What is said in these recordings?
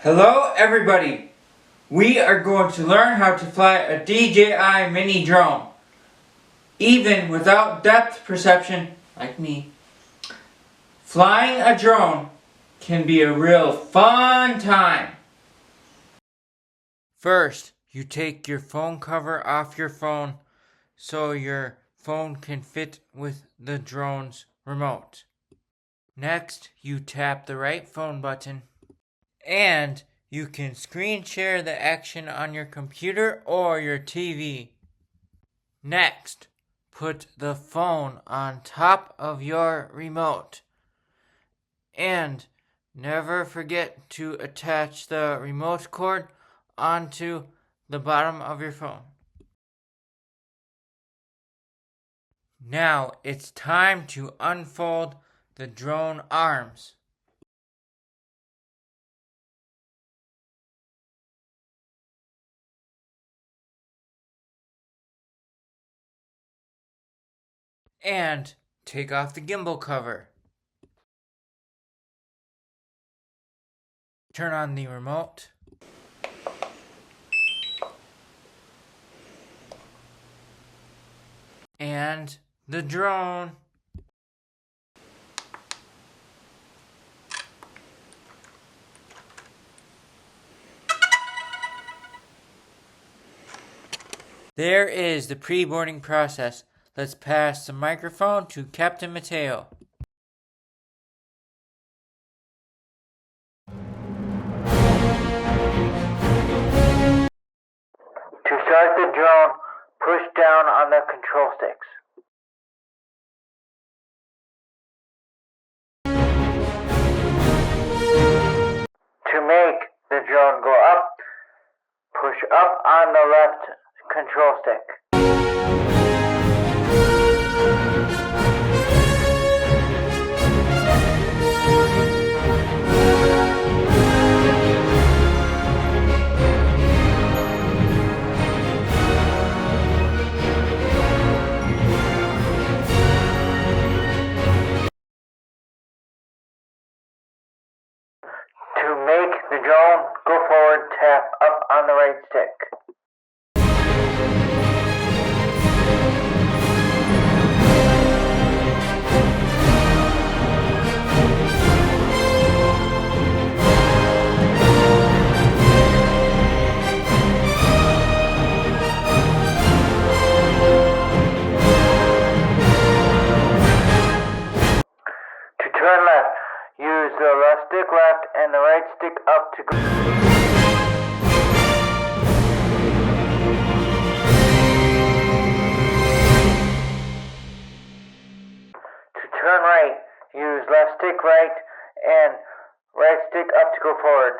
Hello everybody! We are going to learn how to fly a DJI mini drone. Even without depth perception, like me, flying a drone can be a real fun time. First, you take your phone cover off your phone so your phone can fit with the drone's remote. Next, you tap the right phone button and you can screen share the action on your computer or your TV. Next, put the phone on top of your remote. And never forget to attach the remote cord onto the bottom of your phone. Now it's time to unfold the drone arms. And take off the gimbal cover. Turn on the remote. And the drone. There is the pre-boarding process. Let's pass the microphone to Captain Mateo. To start the drone, push down on the control sticks. To make the drone go up, push up on the left control stick. To make the drone go forward, tap up on the right stick. To turn left, use the left stick left and the right stick up to go. To turn right, use left stick right and right stick up to go forward.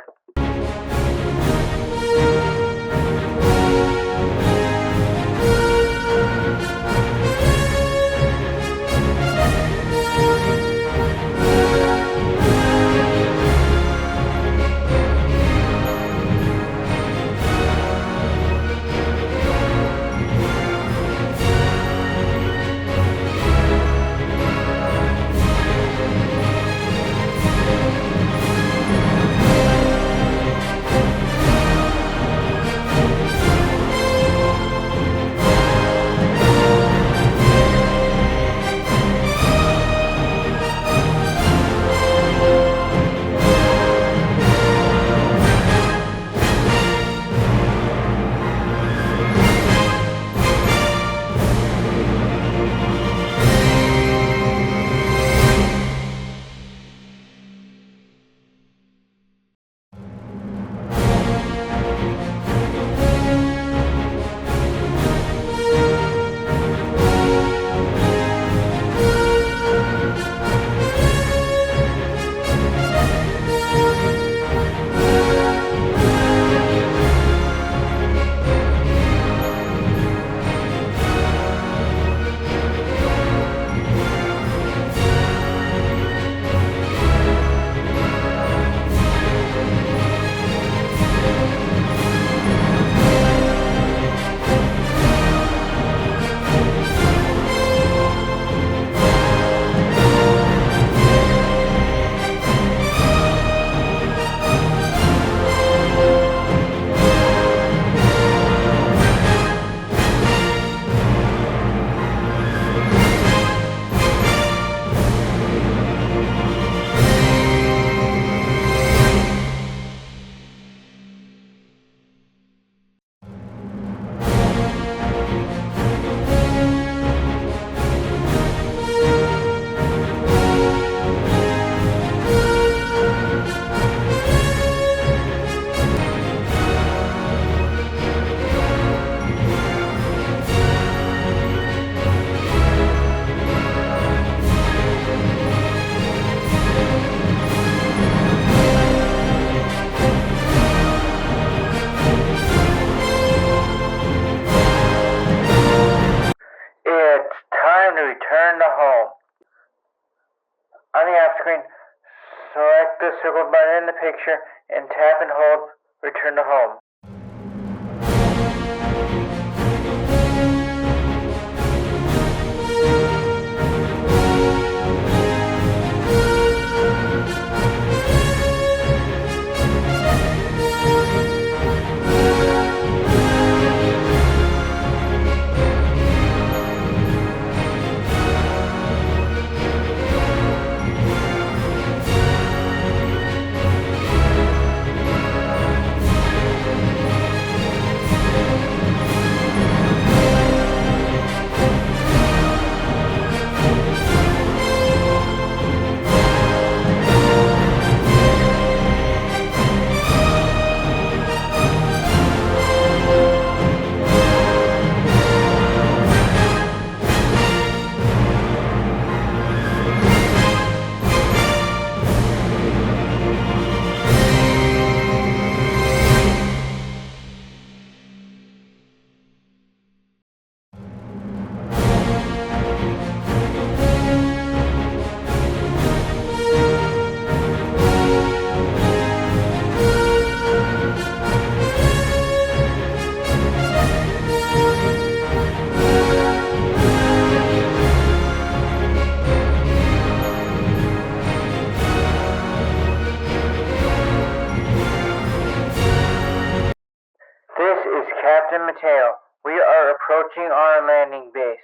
select the circle button in the picture and tap and hold return to home. This is Captain Mateo. We are approaching our landing base.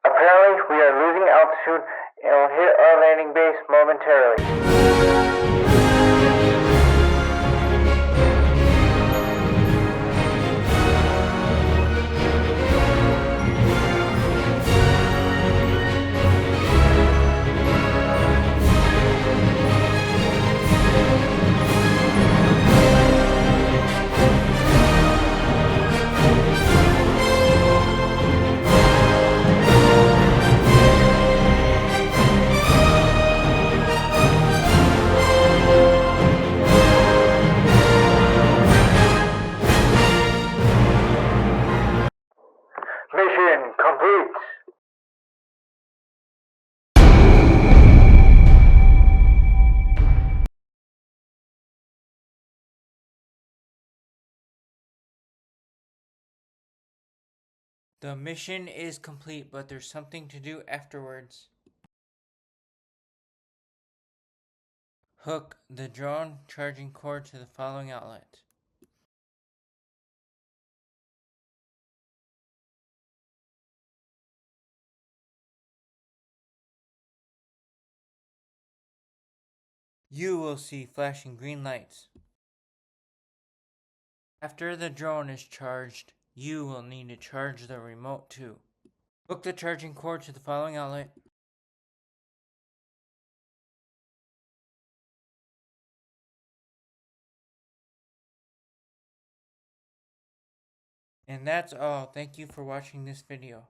Apparently, we are losing altitude and will hit our landing base momentarily. Mission complete. The mission is complete, but there's something to do afterwards. Hook the drone charging cord to the following outlet. You will see flashing green lights. After the drone is charged, you will need to charge the remote too. Hook the charging cord to the following outlet. And that's all. Thank you for watching this video.